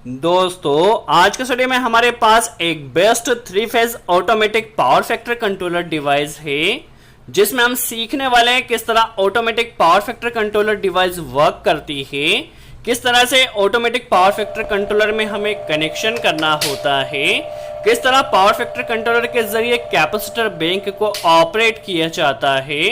दोस्तों आज के स्टडी में हमारे पास एक best three phase automatic power factor controller device है जिसमें हम सीखने वाले हैं किस तरह automatic power factor controller device work करती है, किस तरह से ऑटोमेटिक पावर फैक्टर कंट्रोलर में हमें कनेक्शन करना होता है, किस तरह पावर फैक्टर कंट्रोलर के जरिए कैपेसिटर बैंक को ऑपरेट किया जाता है।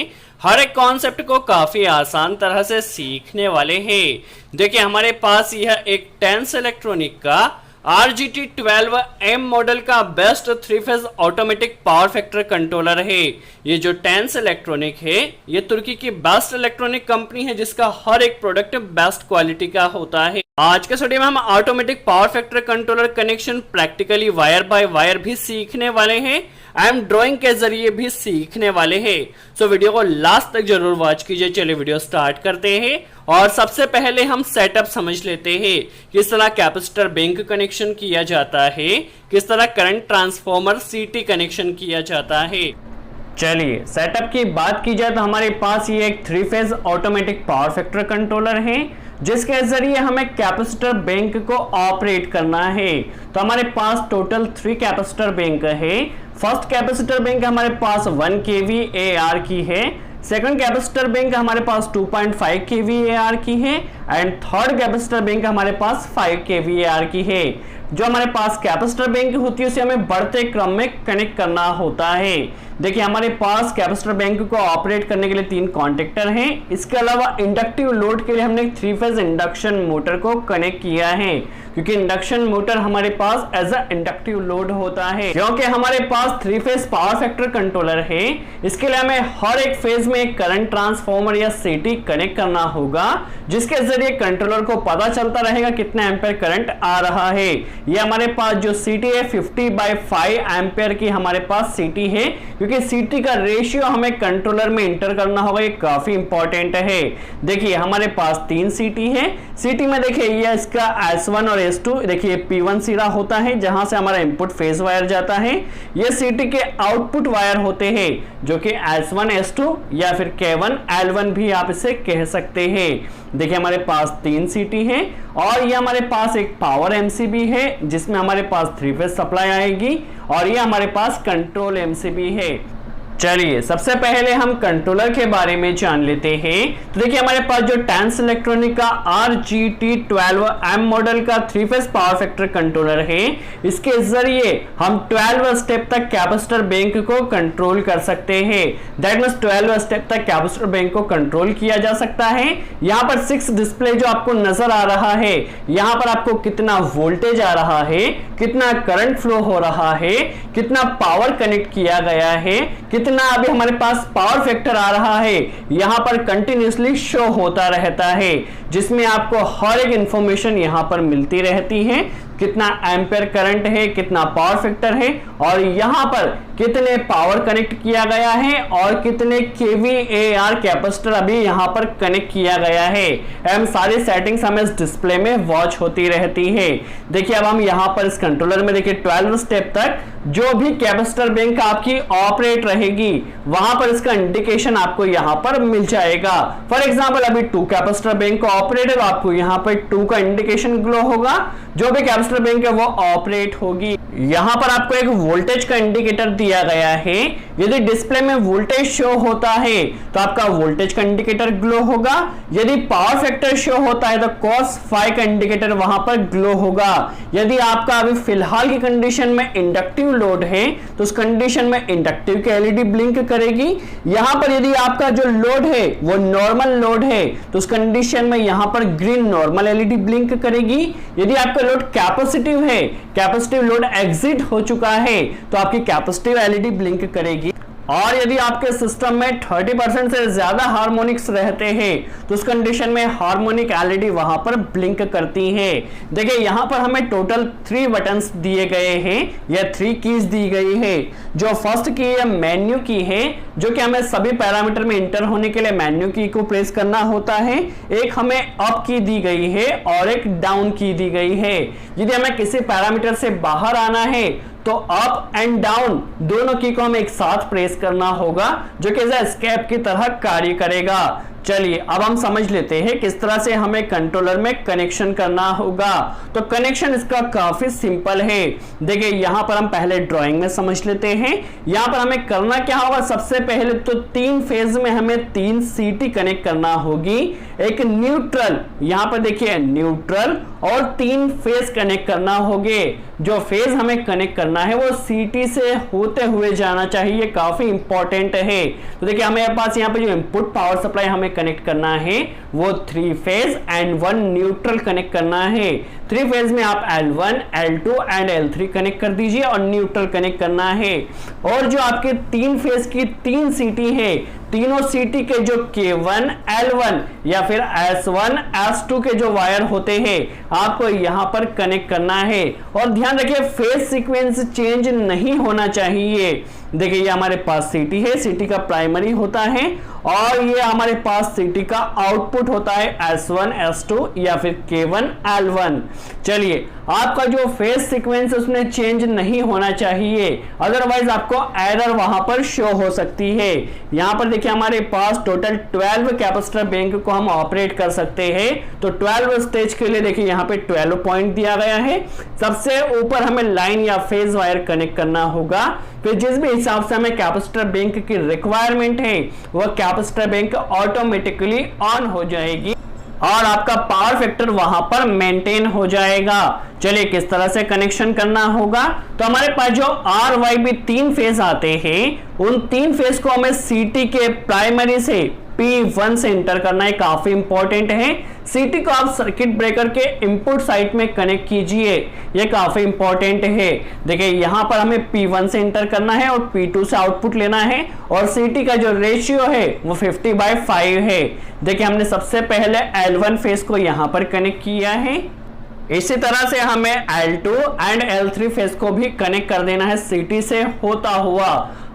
हर एक कॉन्सेप्ट को काफी आसान तरह से सीखने वाले हैं। देखिए हमारे पास यह एक टेंस इलेक्ट्रॉनिक का RGT12M मॉडल का best three phase automatic power factor controller है। ये जो टेंस इलेक्ट्रॉनिक है ये तुर्की की बेस्ट इलेक्ट्रॉनिक कंपनी है जिसका हर एक प्रोडक्ट बेस्ट क्वालिटी का होता है। आज के स्टडी में हम automatic power factor controller connection practically wire by wire भी सीखने वाले हैं एंड ड्राइंग के जरिए भी सीखने वाले हैं। सो वीडियो को लास्ट तक जरूर वॉच कीजिए। चलिए वीडियो स्टार्ट करते हैं और सबसे पहले हम सेटअप समझ लेते हैं। किस तरह कैपेसिटर बैंक कनेक्शन किया जाता है, किस तरह करंट ट्रांसफॉर्मर सीटी कनेक्शन किया जाता है। चलिए सेटअप की बात की जाए तो हमारे पास ये एक three phase automatic power factor controller है जिसके जरिए हमें कैपेसिटर बैंक को ऑपरेट करना है। तो हमारे पास टोटल 3 कैपेसिटर बैंक है। फर्स्ट कैपेसिटर बैंक हमारे पास 1 kVAR की है, सेकंड कैपेसिटर बैंक हमारे पास 2.5 kVAR की है एंड थर्ड कैपेसिटर बैंक हमारे पास 5 kVAR की है। जो हमारे पास कैपेसिटर बैंक होती है उसे हमें बढ़ते क्रम में कनेक्ट करना होता है। देखिए हमारे पास कैपेसिटर बैंक को ऑपरेट करने के लिए 3 कॉन्टेक्टर हैं। इसके अलावा इंडक्टिव लोड के लिए हमने एक 3 फेज इंडक्शन मोटर को कनेक्ट किया है क्योंकि इंडक्शन मोटर हमारे पास एज अ इंडक्टिव लोड होता है। क्योंकि हमारे पास 3 फेज पावर फैक्टर कंट्रोलर है इसके लिए हमें हर एक फेज में एक करंट ट्रांसफॉर्मर या सीटी कनेक्ट करना होगा जिसके जरिए कंट्रोलर को पता चलता रहेगा कितना एम्पेयर करंट आ रहा है। ये हमारे पास जो सीटी है 50/5 एम्पेयर की हमारे पास सीटी है क्योंकि सीटी का रेशियो हमें कंट्रोलर में इंटर करना होगा, ये काफी इंपॉर्टेंट है। देखिए हमारे पास 3 सीटी है। सीटी में देखिए ये इसका S1 और S2 देखिए P1 सिरा होता है जहां से हमारा इनपुट फेज वायर जाता है। ये सीटी के आउटपुट वायर होते हैं जो कि S1 S2 या फिर K1 L1 भी आप इसे कह सकते हैं। देखिए हमारे पास 3 सीटी है और ये हमारे पास एक पावर MCB है जिसमें हमारे पास 3 फेज सप्लाई आएगी और ये हमारे पास कंट्रोल MCB है। चलिए सबसे पहले हम कंट्रोलर के बारे में जान लेते हैं। तो देखिए हमारे पास जो टेंस इलेक्ट्रॉनिक का RGT12M मॉडल का 3 फेज पावर फैक्टर कंट्रोलर है इसके जरिए हम 12 स्टेप तक कैपेसिटर बैंक को कंट्रोल कर सकते हैं। दैट मींस 12 स्टेप तक कैपेसिटर बैंक को कंट्रोल किया जा सकता है। यहाँ पर 6 डिस्प्ले जो आपको नजर आ रहा है, यहाँ पर आपको कितना वोल्टेज आ रहा है, कितना करंट फ्लो हो रहा है, कितना पावर कनेक्ट किया गया है, कितना अभी हमारे पास पावर फैक्टर आ रहा है, यहां पर कंटिन्यूअसली शो होता रहता है जिसमें आपको हर एक इंफॉर्मेशन यहां पर मिलती रहती है। कितना एम्पेयर करंट है, कितना पावर फैक्टर है और यहां पर कितने पावर कनेक्ट किया गया है और कितने kVAR कैपेसिटर अभी यहां पर कनेक्ट किया गया है। एम सारी सेटिंग्स हमें इस डिस्प्ले में वॉच होती रहती है। देखिए अब हम यहां पर इस कंट्रोलर में देखिए 12 स्टेप तक जो भी कैपेसिटर बैंक आपकी ऑपरेट रहेगी वहां पर इसका इंडिकेशन आपको यहां पर मिल जाएगा। फॉर एग्जांपल अभी 2 कैपेसिटर बैंक ऑपरेट है तो आपको यहां पर 2 का इंडिकेशन ग्लो होगा, जो भी कैपेसिटर बैंक है वो ऑपरेट होगी। यहां पर आपको एक वोल्टेज का इंडिकेटर दिया गया है। यदि डिस्प्ले में वोल्टेज शो होता है तो आपका वोल्टेज का इंडिकेटर ग्लो होगा। यदि पावर फैक्टर शो होता है तो cos phi का इंडिकेटर वहां पर ग्लो होगा। यदि आपका अभी फिलहाल की कंडीशन में इंडक्टिव लोड है तो उस कंडीशन में इंडक्टिव की एलईडी ब्लिंक करेगी। यहां पर यदि आपका जो लोड है वो नॉर्मल लोड है तो उस कंडीशन में यहां पर ग्रीन नॉर्मल एलईडी ब्लिंक करेगी। यदि आपका लोड कैपेसिटिव है, कैपेसिटिव लोड एग्जिट हो चुका है तो आपकी कैपेसिटिव एलईडी ब्लिंक करेगी। और यदि आपके सिस्टम में 30% से ज्यादा हार्मोनिक्स रहते हैं तो उस कंडीशन में हार्मोनिक एलईडी वहां पर ब्लिंक करती है। देखिए यहां पर हमें टोटल 3 बटन्स दिए गए हैं या 3 कीज दी गई है। जो फर्स्ट की है मेन्यू की है जो कि हमें सभी पैरामीटर में इंटर होने के लिए मेन्यू की को प्रेस करना होता है। एक हमें अप की दी गई है और एक डाउन की दी गई है। यदि हमें किसी पैरामीटर से बाहर आना है तो अप एंड डाउन दोनों की को हमें एक साथ प्रेस करना होगा जो कि एस्केप की तरह कार्य करेगा। चलिए अब हम समझ लेते हैं किस तरह से हमें कंट्रोलर में कनेक्शन करना होगा। तो कनेक्शन इसका काफी सिंपल है। देखिए यहां पर हम पहले ड्राइंग में समझ लेते हैं। यहां पर हमें करना क्या होगा, सबसे पहले तो 3 फेज में हमें 3 सीटी कनेक्ट करना होगी। एक न्यूट्रल, यहां पर देखिए न्यूट्रल और 3 फेज कनेक्ट करना होंगे। जो फेज हमें कनेक्ट करना है वो सीटी से होते हुए जाना चाहिए, काफी इंपॉर्टेंट है। तो देखिए हमें पास यहाँ पे जो इनपुट पावर सप्लाई हमें कनेक्ट करना है वो 3 फेज एंड 1 न्यूट्रल कनेक्ट करना है। 3 फेज में आप L1, L2 and L3 connect कर दीजिए और न्यूट्रल कनेक्ट करना है। और जो आपके 3 फेज की 3 सीटी है, तीनों सीटी के जो K1, L1 या फिर S1, S2 के जो वायर होते हैं आपको यहां पर कनेक्ट करना है। और ध्यान रखिए फेज सीक्वेंस चेंज नहीं होना चाहिए। देखिए ये हमारे पास सीटी है, सीटी का प्राइमरी होता है और ये हमारे पास सीटी का आउटपुट होता है S1, S2 या फिर K1, L1। चलिए आपका जो फेज सीक्वेंस उसमें चेंज नहीं होना चाहिए, अदरवाइज आपको एरर वहां पर शो हो सकती है। यहां पर देखिए हमारे पास टोटल 12 कैपेसिटर बैंक को हम ऑपरेट कर सकते हैं। तो 12 स्टेज के लिए देखिए यहाँ पे 12 पॉइंट दिया गया है। सबसे ऊपर हमें लाइन या फेज वायर कनेक्ट करना होगा। फिर जिस भी हिसाब से हमें कैपेसिटर बैंक की रिक्वायरमेंट है वह कैपेसिटर बैंक ऑटोमेटिकली ऑन हो जाएगी और आपका पावर फैक्टर वहां पर मेंटेन हो जाएगा। चलिए किस तरह से कनेक्शन करना होगा, तो हमारे पास जो RYB 3 फेज आते हैं उन 3 फेज को हमें सीटी के प्राइमरी से P1 से इंटर करना है, काफी इंपॉर्टेंट है। सीटी को आप सर्किट ब्रेकर के इनपुट साइड में कनेक्ट कीजिए, यह काफी इंपॉर्टेंट है। देखिए यहां पर हमें P1 से इंटर करना है और P2 से आउटपुट लेना है और सीटी का जो रेशियो है वो 50/5 है। देखिए हमने सबसे पहले L1 फेज को यहां पर कनेक्ट किया है। इसी तरह से हमें L2 एंड L3 फेज को भी कनेक्ट कर देना है सीटी से होता हुआ।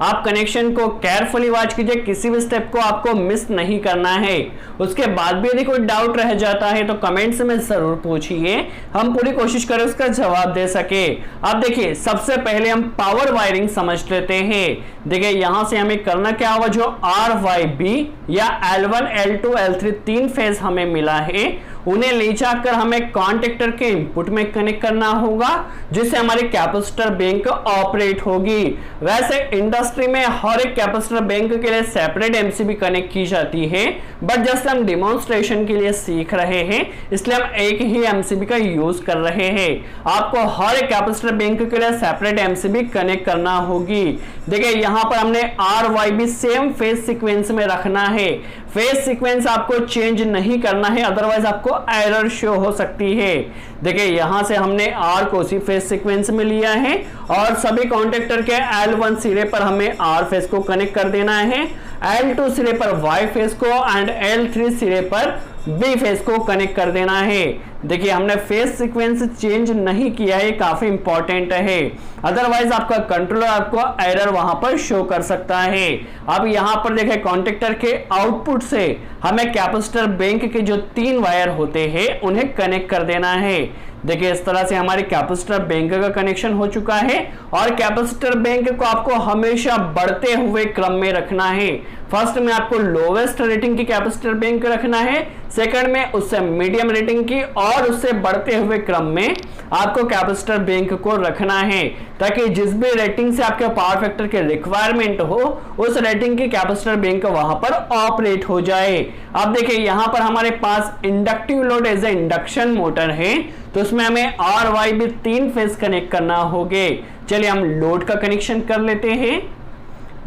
आप कनेक्शन को केयरफुली वॉच कीजिए, किसी भी स्टेप को आपको मिस नहीं करना है। उसके बाद भी यदि कोई डाउट रह जाता है तो कमेंट्स में जरूर पूछिए, हम पूरी कोशिश करें उसका जवाब दे सके। अब देखिए सबसे पहले हम पावर वायरिंग समझ लेते हैं। देखिए यहां से हमें करना क्या होगा, जो RYB या L1, L2, L3 3 फेज हमें मिला है उन्हें ले जाकर हमें कॉन्टेक्टर के इनपुट में कनेक्ट करना होगा, जिससे हमारी कैपेसिटर बैंक ऑपरेट होगी। वैसे इंडस्ट्री में हर एक कैपेसिटर बैंक के लिए सेपरेट MCB कनेक्ट की जाती है, बट जैसे हम डिमॉन्स्ट्रेशन के लिए सीख रहे हैं इसलिए हम एक ही MCB का यूज कर रहे हैं। आपको हर एक कैपेसिटर बैंक के लिए सेपरेट MCB कनेक्ट करना होगी। देखिए यहां पर हमने RYB सेम फेज सीक्वेंस में रखना है। फेज सीक्वेंस आपको चेंज नहीं करना है, अदरवाइज आपको एरर शो हो सकती है। देखिए यहां से हमने R को उसी फेज सीक्वेंस में लिया है और सभी कॉन्टेक्टर के L1 सिरे पर हमें R फेज को कनेक्ट कर देना है, L2 सिरे पर Y फेज को एंड L3 सिरे पर B फेज को कनेक्ट कर देना है। देखिए हमने फेज सीक्वेंस चेंज नहीं किया है, काफी इंपॉर्टेंट है, अदरवाइज आपका कंट्रोलर आपको एरर वहां पर शो कर सकता है। अब यहां पर देखिए कॉन्टेक्टर के आउटपुट से हमें कैपेसिटर बैंक के जो 3 वायर होते हैं उन्हें कनेक्ट कर देना है। देखिए इस तरह से हमारे कैपेसिटर बैंक का कनेक्शन हो चुका है और कैपेसिटर बैंक को आपको हमेशा बढ़ते हुए क्रम में रखना है। फर्स्ट में आपको लोवेस्ट रेटिंग की कैपेसिटर बैंक रखना है, सेकंड में उससे मीडियम रेटिंग की और उससे बढ़ते हुए क्रम में आपको कैपेसिटर बैंक को रखना है, ताकि जिस भी रेटिंग से आपके पावर फैक्टर की रिक्वायरमेंट हो उस रेटिंग की कैपेसिटर बैंक वहां पर ऑपरेट हो जाए। अब देखिए यहां पर हमारे पास inductive load as a induction motor है, तो उसमें हमें RYB 3 फेज कनेक्ट करना होगे। चलिए हम लोड का कनेक्शन कर लेते हैं।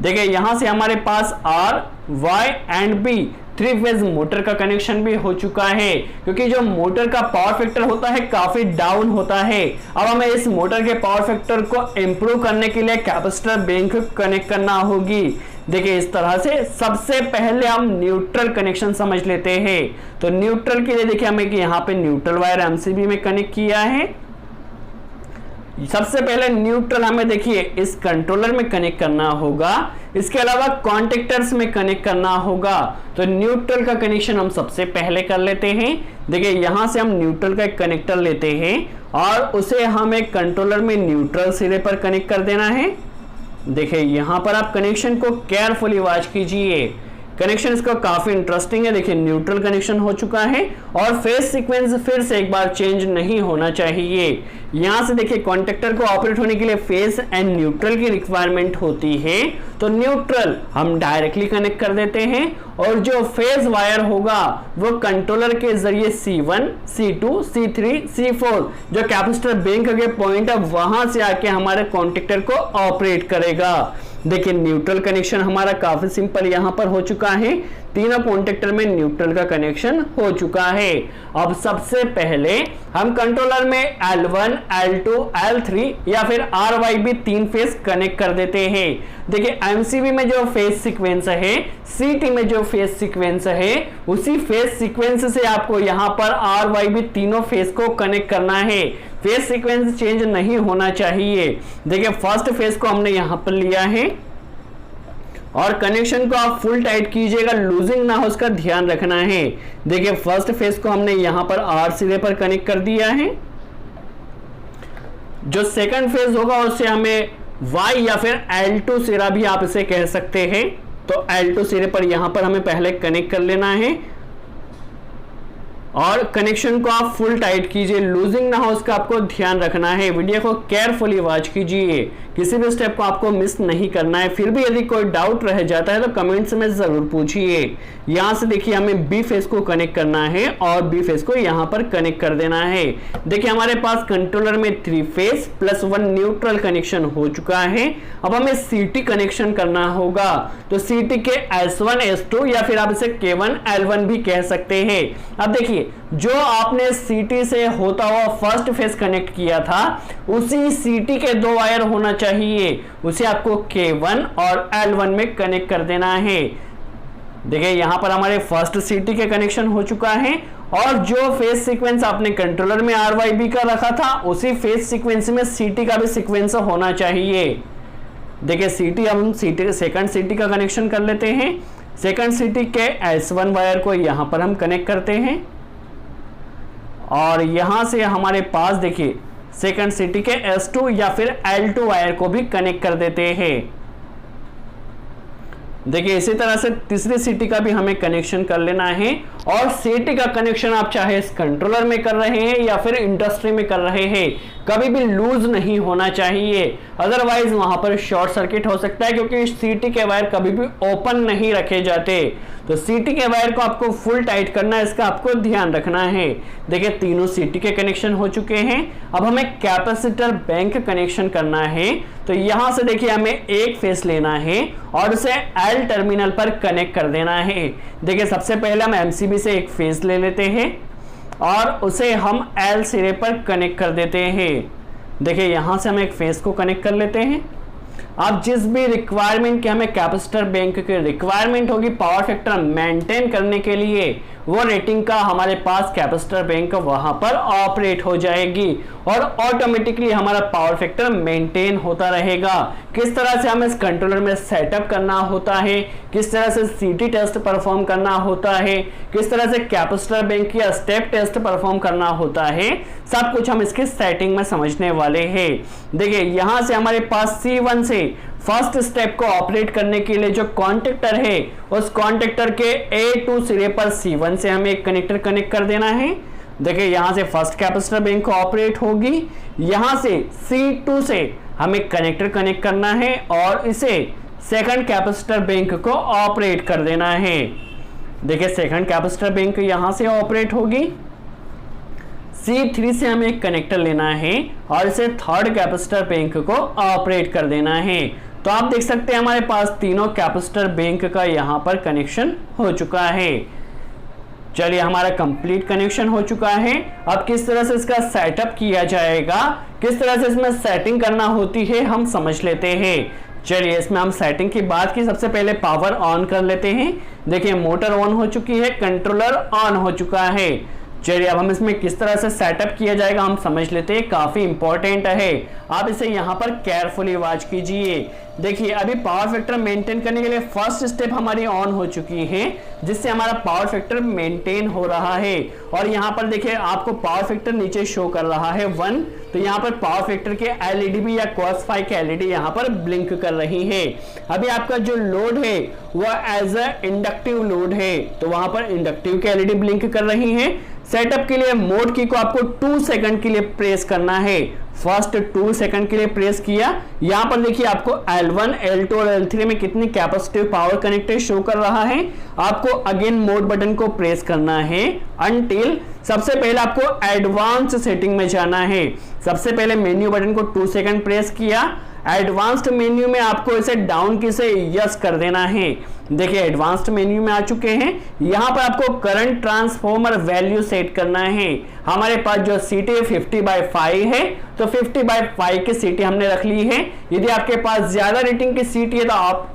देखिए यहां से हमारे पास R, Y and B 3 phase motor का कनेक्शन भी हो चुका है, क्योंकि जो मोटर का पावर फैक्टर होता है काफी डाउन होता है। अब हमें इस मोटर के पावर फैक्टर को इंप्रूव करने के लिए कैपेसिटर बैंक कनेक्ट करना होगी। देखिए इस तरह से सबसे पहले हम न्यूट्रल कनेक्शन समझ लेते हैं। तो न्यूट्रल के लिए देखिए हमें कि यहाँ पे न्यूट्रल वायर MCB में कनेक्ट किया है। सबसे पहले न्यूट्रल हमें देखिए इस कंट्रोलर में कनेक्ट करना होगा, इसके अलावा कॉन्टेक्टर्स में कनेक्ट करना होगा। तो न्यूट्रल का कनेक्शन हम सबसे पहले कर लेते हैं। देखिए यहां से हम न्यूट्रल का एक कनेक्टर लेते हैं और उसे हम एक कंट्रोलर में न्यूट्रल सिरे पर कनेक्ट कर देना है। देखिए यहां पर आप कनेक्शन को केयरफुली वॉच कीजिए। कनेक्शन इसका काफी इंटरेस्टिंग है। देखिए न्यूट्रल कनेक्शन हो चुका है और फेज सीक्वेंस फिर से एक बार चेंज नहीं होना चाहिए। यहां से देखिए कॉन्टेक्टर को ऑपरेट होने के लिए फेज एंड न्यूट्रल की रिक्वायरमेंट होती है, तो न्यूट्रल हम डायरेक्टली कनेक्ट कर देते हैं और जो फेज वायर होगा वो कंट्रोलर के जरिए C1, C2, C3, C4 जो कैपेसिटर बैंक के पॉइंट है वहां से आके हमारे कॉन्टेक्टर को ऑपरेट करेगा। देखिए न्यूट्रल कनेक्शन हमारा काफी सिंपल यहां पर हो चुका है, तीनों कॉन्टेक्टर में न्यूट्रल का कनेक्शन हो चुका है। अब सबसे पहले हम कंट्रोलर में L1, L2, L3 या फिर RYB 3 फेज कनेक्ट कर देते हैं। देखिए MCB में जो फेज सीक्वेंस है, CT में जो फेज सीक्वेंस है, उसी फेज सीक्वेंस से आपको यहां पर RYB तीनों फेज को कनेक्ट करना है। फेज सीक्वेंस चेंज नहीं होना चाहिए। देखिए फर्स्ट फेज को हमने यहां पर लिया है और कनेक्शन को आप फुल टाइट कीजिएगा, लूजिंग ना हो उसका ध्यान रखना है। देखिए फर्स्ट फेज को हमने यहां पर R सिरे पर कनेक्ट कर दिया है। जो सेकंड फेज होगा उससे हमें Y या फिर L2 सिरा भी आप इसे कह सकते हैं, तो L2 सिरे पर यहां पर हमें पहले कनेक्ट कर लेना है और कनेक्शन को आप फुल टाइट कीजिए, लूजिंग ना हो उसका आपको ध्यान रखना है। वीडियो को केयरफुली वॉच कीजिए, किसी भी स्टेप को आपको मिस नहीं करना है। फिर भी यदि कोई डाउट रह जाता है तो कमेंट्स में जरूर पूछिए। यहां से देखिए हमें बी फेज को कनेक्ट करना है और बी फेज को यहां पर कनेक्ट कर देना है। देखिए हमारे पास कंट्रोलर में 3 फेज प्लस 1 न्यूट्रल कनेक्शन हो चुका है। अब हमें CT कनेक्शन करना होगा, तो CT के S1, S2 या फिर आप इसे K1, L1 भी कह सकते हैं। अब देखिए जो आपने CT से होता हुआ फर्स्ट फेज कनेक्ट किया था उसी CT के 2 वायर होना चाहिए, उसे आपको K1 और L1 में कनेक्ट कर देना है। देखिए यहां पर हमारे फर्स्ट CT के कनेक्शन हो चुका है और जो फेज सीक्वेंस आपने कंट्रोलर में RYB का रखा था उसी फेज सीक्वेंस में CT का भी सीक्वेंस होना चाहिए। देखिए CT हम सेकंड CT का कनेक्शन कर लेते हैं। सेकंड CT के S1 वायर को यहां पर हम कनेक्ट करते हैं और यहां से हमारे पास देखिए सेकंड CT के S2 या फिर L2 वायर को भी कनेक्ट कर देते हैं। देखिए इसी तरह से तीसरी CT का भी हमें कनेक्शन कर लेना है और CT का कनेक्शन आप चाहे इस कंट्रोलर में कर रहे हैं या फिर इंडस्ट्री में कर रहे हैं, कभी भी लूज नहीं होना चाहिए, अदरवाइज वहां पर शॉर्ट सर्किट हो सकता है क्योंकि CT के वायर कभी भी ओपन नहीं रखे जाते। तो CT के वायर को आपको फुल टाइट करना है, इसका आपको ध्यान रखना है। देखिए तीनों CT के कनेक्शन हो चुके हैं। अब हमें कैपेसिटर बैंक कनेक्शन करना है, तो यहां से देखिए हमें एक फेस लेना है और उसे L टर्मिनल पर कनेक्ट कर देना है। देखिए सबसे पहले हम MCB से एक फेस ले लेते हैं और उसे हम L सिरे पर कनेक्ट कर देते हैं। देखिए यहां से हम एक फेस को कनेक्ट कर लेते हैं। अब जिस भी रिक्वायरमेंट की हमें कैपेसिटर बैंक की रिक्वायरमेंट होगी पावर फैक्टर मेंटेन करने के लिए, वो रेटिंग का हमारे पास कैपेसिटर बैंक वहां पर ऑपरेट हो जाएगी और ऑटोमेटिकली हमारा पावर फैक्टर मेंटेन होता रहेगा। किस तरह से हमें इस कंट्रोलर में सेटअप करना होता है, किस तरह से CT टेस्ट परफॉर्म करना होता है, किस तरह से कैपेसिटर बैंक या स्टेप टेस्ट परफॉर्म करना होता है, सब कुछ हम इसकी सेटिंग में समझने वाले हैं। देखिए यहां से हमारे पास C1 से फर्स्ट स्टेप को ऑपरेट करने के लिए जो कॉन्टेक्टर है उस कॉन्टेक्टर के A2 सिरे पर C1 से हमें एक कनेक्टर कनेक्ट कर देना है। देखिए यहां से फर्स्ट कैपेसिटर बैंक को ऑपरेट होगी, यहां से C2 से हमें कनेक्टर कनेक्ट करना है और इसे सेकंड कैपेसिटर बैंक को ऑपरेट कर देना है। देखिए सेकंड कैपेसिटर बैंक यहां से ऑपरेट होगी, C3 से हमें एक कनेक्टर लेना है और इसे थर्ड कैपेसिटर बैंक को ऑपरेट कर देना है। तो आप देख सकते हैं हमारे पास तीनों कैपेसिटर बैंक का यहां पर कनेक्शन हो चुका है। चलिए हमारा कंप्लीट कनेक्शन हो चुका है। अब किस तरह से इसका सेटअप किया जाएगा, किस तरह से इसमें सेटिंग करना होती है हम समझ लेते हैं। चलिए इसमें हम सेटिंग की बात की, सबसे पहले पावर ऑन कर लेते हैं। देखिए मोटर ऑन हो चुकी है, कंट्रोलर ऑन हो चुका है। चलिए अब हम इसमें किस तरह से सेटअप किया जाएगा हम समझ लेते हैं, काफी इंपॉर्टेंट है। आप इसे यहाँ पर केयरफुली वॉच कीजिए। देखिए अभी पावर फैक्टर मेंटेन करने के लिए फर्स्ट स्टेप हमारी ऑन हो चुकी है, जिससे हमारा पावर फैक्टर मेंटेन हो रहा है। और यहाँ पर देखिए आपको पावर फैक्टर नीचे शो कर रहा है 1, तो यहाँ पर पावर फैक्टर के एलईडी भी या cos phi के एलईडी यहाँ पर ब्लिंक कर रही है। अभी आपका जो लोड है वह एज अ इंडक्टिव लोड है, तो वहां पर इंडक्टिव के एलईडी ब्लिंक कर रही है। सेटअप के लिए मोड की को आपको 2 सेकंड के लिए प्रेस करना है। फर्स्ट 2 सेकंड के लिए प्रेस किया, यहां पर देखिए आपको L1, L2 और L3 में कितनी कैपेसिटिव पावर कनेक्टेड शो कर रहा है। आपको अगेन मोड बटन को प्रेस करना है अनटिल सबसे पहले आपको एडवांस सेटिंग में जाना है। सबसे पहले मेन्यू बटन को 2 सेकंड प्रेस किया, एडवांस्ड मेन्यू में आपको इसे डाउन की से यस कर देना है। देखिए एडवांस्ड मेन्यू में आ चुके हैं। यहां पर आपको करंट ट्रांसफॉर्मर वैल्यू सेट करना है। हमारे पास जो सीटी 50/5 है, तो 50/5 की सीटी हमने रख ली है। यदि आपके पास ज्यादा रेटिंग की सीटी है तो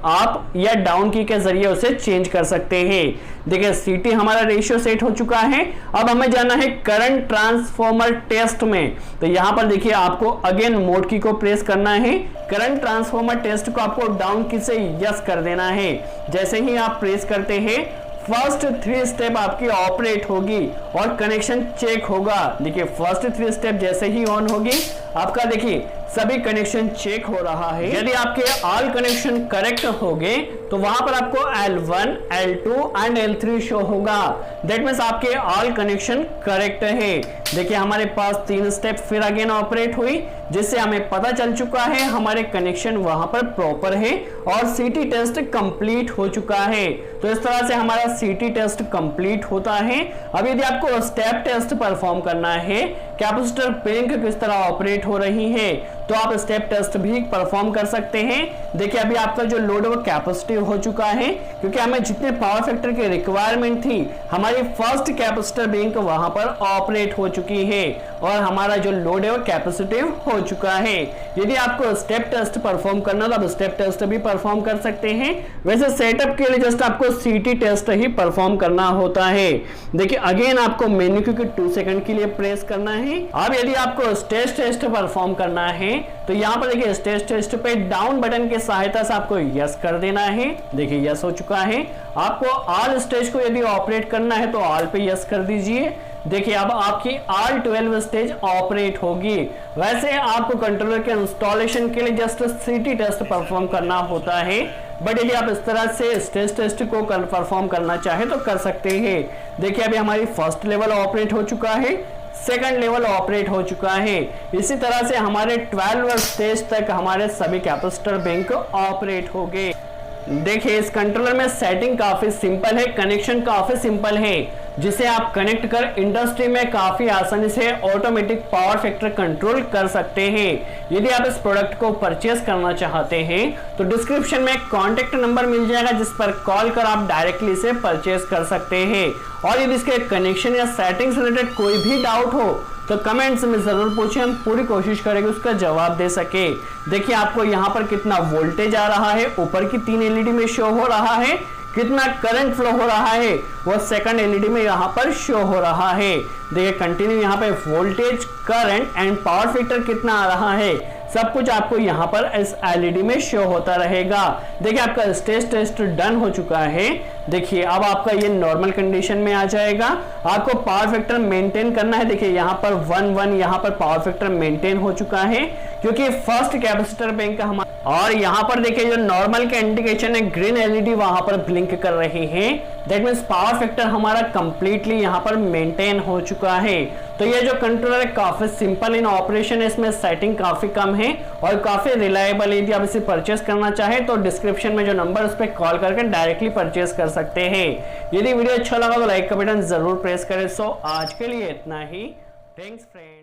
आप या डाउन की के जरिए उसे चेंज कर सकते हैं। देखिए सीटी हमारा रेशियो सेट हो चुका है। अब हमें जाना है करंट ट्रांसफॉर्मर टेस्ट में, तो यहां पर देखिए आपको अगेन मोड की को प्रेस करना है। करंट ट्रांसफॉर्मर टेस्ट को आपको डाउन की से यस कर देना है। जैसे ही आप प्रेस करते हैं फर्स्ट 3 स्टेप आपकी ऑपरेट होगी और कनेक्शन चेक होगा। देखिए फर्स्ट 3 स्टेप जैसे ही ऑन होगी आपका देखिए सभी कनेक्शन चेक हो रहा है। यदि आपके ऑल कनेक्शन करेक्ट हो गए तो वहां पर आपको L1, L2 and L3 show होगा। दैट मीन्स आपके ऑल कनेक्शन करेक्ट है। देखिए हमारे पास 3 स्टेप फिर अगेन ऑपरेट हुई, जिससे हमें पता चल चुका है हमारे कनेक्शन वहां पर प्रॉपर है और सीटी टेस्ट कंप्लीट हो चुका है। तो इस तरह से हमारा सीटी टेस्ट कंप्लीट होता है। अब यदि आपको स्टेप टेस्ट परफॉर्म करना है कैपेसिटर बैंक किस तरह ऑपरेट हो रही है, तो आप स्टेप टेस्ट भी परफॉर्म कर सकते हैं। देखिए अभी आपका जो लोड है वो कैपेसिटिव हो चुका है, क्योंकि हमें जितने पावर फैक्टर की रिक्वायरमेंट थी हमारी फर्स्ट कैपेसिटर बैंक वहां पर ऑपरेट हो चुकी है और हमारा जो लोड है वो कैपेसिटिव हो चुका है। यदि आपको स्टेप टेस्ट परफॉर्म करना तो आप स्टेप टेस्ट भी परफॉर्म कर सकते हैं। वैसे सेटअप के लिए जस्ट आपको सीटी टेस्ट ही परफॉर्म करना होता है। देखिए अगेन आपको मेन्यू की 2 सेकंड के लिए प्रेस करना है। अब यदि आपको स्टेज टेस्ट परफॉर्म करना है तो यहाँ पर देखिए स्टेज टेस्ट पे डाउन बटन की सहायता से आपको यस कर देना है। देखिए यस हो चुका है। आपको ऑल स्टेज को यदि ऑपरेट करना है तो ऑल पे यस कर दीजिए। देखिए अब आपकी ऑल 12 स्टेज ऑपरेट होगी। वैसे आपको कंट्रोलर के इंस्टॉलेशन के लिए जस्ट सीटी टेस्ट परफॉर्म करना होता है, बट यदि आप इस तरह से स्टेज टेस्ट को परफॉर्म करना चाहे तो कर सकते हैं। देखिए अभी हमारी फर्स्ट लेवल ऑपरेट हो चुका है, सेकंड लेवल ऑपरेट हो चुका है। इसी तरह से हमारे 12 स्टेज तक हमारे सभी कैपेसिटर बैंक ऑपरेट हो गए। देखिए इस कंट्रोलर में सेटिंग काफी सिंपल है, कनेक्शन काफी सिंपल है, जिसे आप कनेक्ट कर इंडस्ट्री में काफी आसानी से ऑटोमेटिक पावर फैक्टर कंट्रोल कर सकते हैं। यदि आप इस प्रोडक्ट को परचेस करना चाहते हैं तो डिस्क्रिप्शन में कॉन्टेक्ट नंबर मिल जाएगा, जिस पर कॉल कर आप डायरेक्टली इसे परचेस कर सकते हैं। और यदि इसके कनेक्शन या सेटिंग से रिलेटेड कोई भी डाउट हो तो कमेंट्स में जरूर पूछें, हम पूरी कोशिश करेंगे उसका जवाब दे सके। देखिए आपको यहाँ पर कितना वोल्टेज आ रहा है, ऊपर की 3 एलईडी में शो हो रहा है, कितना करंट फ्लो हो रहा है वो सेकंड एलईडी में यहाँ पर शो हो रहा है। देखिए कंटिन्यू यहाँ पे voltage, current and power factor कितना आ रहा है, सब कुछ आपको यहाँ पर इस एलईडी में शो होता रहेगा। देखिए आपका स्टेज टेस्ट डन हो चुका है। देखिए अब आपका ये नॉर्मल कंडीशन में आ जाएगा। आपको पावर फैक्टर मेंटेन करना है। देखिए यहाँ पर 1 यहाँ पर पावर फैक्टर मेंटेन हो चुका है, क्योंकि फर्स्ट कैपेसिटर बैंक का हमारा, और यहाँ पर देखिए जो नॉर्मल का इंडिकेशन है ग्रीन एलईडी वहां पर ब्लिंक कर रही है। दैट मीन्स पावर फैक्टर हमारा कंप्लीटली यहाँ पर मेंटेन हो चुका है। तो ये जो कंट्रोलर है काफी सिंपल इन ऑपरेशन है, इसमें सेटिंग काफी कम है और काफी रिलायबल है। यदि आप इसे परचेस करना चाहे तो डिस्क्रिप्शन में जो नंबर उस पर कॉल करके डायरेक्टली परचेस कर सकते हैं। यदि वीडियो अच्छा लगा तो लाइक का बटन जरूर प्रेस करें। सो आज के लिए इतना ही। Thanks friend.